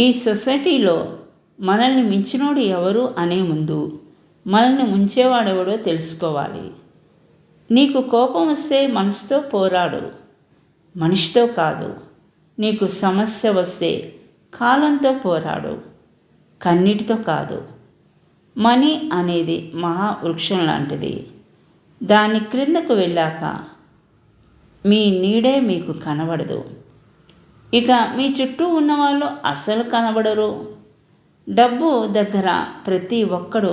ఈ సొసైటీలో మనల్ని మించినోడు ఎవరు అనే ముందు మనల్ని ముంచేవాడెవడో తెలుసుకోవాలి. నీకు కోపం వస్తే మనసుతో పోరాడు, మనిషితో కాదు. నీకు సమస్య వస్తే కాలంతో పోరాడు, కన్నీటితో కాదు. మనీ అనేది మహావృక్షం లాంటిది. దాని క్రిందకు వెళ్ళాక మీ నీడే మీకు కనబడదు. ఇక మీ చుట్టూ ఉన్నవాళ్ళు అసలు కనబడరు. డబ్బు దగ్గర ప్రతి ఒక్కడు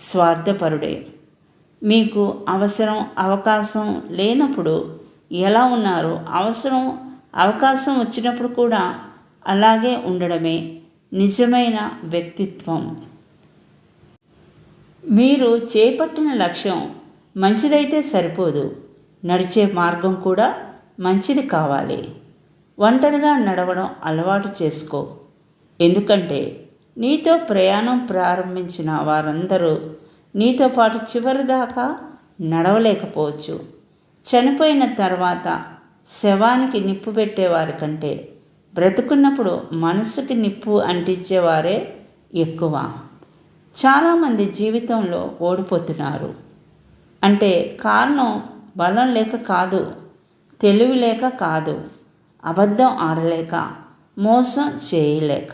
స్వార్థపరుడే. మీకు అవసరం అవకాశం లేనప్పుడు ఎలా ఉన్నారో అవకాశం వచ్చినప్పుడు కూడా అలాగే ఉండడమే నిజమైన వ్యక్తిత్వం. మీరు చేపట్టిన లక్ష్యం మంచిదైతే సరిపోదు, నడిచే మార్గం కూడా మంచిది కావాలి. ఒంటరిగా నడవడం అలవాటు చేసుకో. ఎందుకంటే నీతో ప్రయాణం ప్రారంభించిన వారందరూ నీతో పాటు చివరి దాకా నడవలేకపోవచ్చు. చనిపోయిన తర్వాత శవానికి నిప్పు పెట్టేవారి కంటే బ్రతుకున్నప్పుడు మనసుకి నిప్పు అంటించేవారే ఎక్కువ. చాలామంది జీవితంలో ఓడిపోతున్నారు అంటే కారణం బలం లేక కాదు, తెలివి లేక కాదు, అబద్ధం ఆడలేక, మోసం చేయలేక.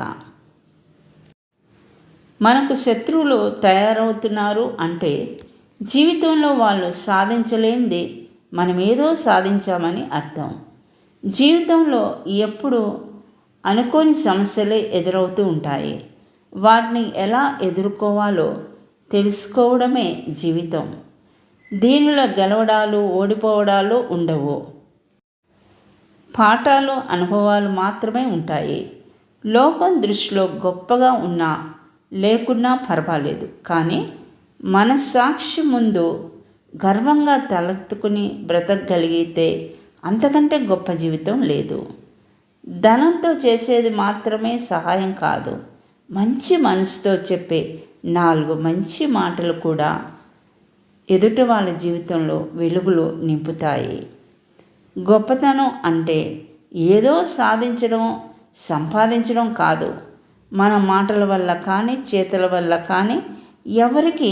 మనకు శత్రువులు తయారవుతున్నారు అంటే జీవితంలో వాళ్ళు సాధించలేనిది మనమేదో సాధించామని అర్థం. జీవితంలో ఎప్పుడు అనుకోని సమస్యలే ఎదురవుతూ ఉంటాయి. వాటిని ఎలా ఎదుర్కోవాలో తెలుసుకోవడమే జీవితం. దీనిలో గెలవడాలు ఓడిపోవడాలు ఉండవు. పాఠాలు అనుభవాలు మాత్రమే ఉంటాయి. లోకం దృష్టిలో గొప్పగా ఉన్నా లేకున్నా పర్వాలేదు, కానీ మనస్సాక్షి ముందు గర్వంగా తలెత్తుకుని బ్రతకగలిగితే అంతకంటే గొప్ప జీవితం లేదు. ధనంతో చేసేది మాత్రమే సహాయం కాదు, మంచి మనసుతో చెప్పే 4 మంచి మాటలు కూడా ఎదుటి వాళ్ళ జీవితంలో వెలుగులు నింపుతాయి. గొప్పతనం అంటే ఏదో సాధించడం సంపాదించడం కాదు. మన మాటల వల్ల కానీ చేతుల వల్ల కానీ ఎవరికి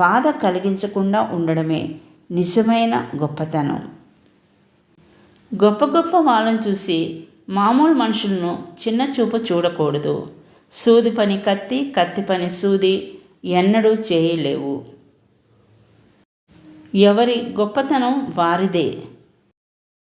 బాధ కలిగించకుండా ఉండడమే నిజమైన గొప్పతనం. గొప్ప వాళ్ళని చూసి మామూలు మనుషులను చిన్న చూపు చూడకూడదు. సూది పని కత్తి, కత్తి పని సూది ఎన్నడూ చేయలేవు. ఎవరి గొప్పతనం వారిదే.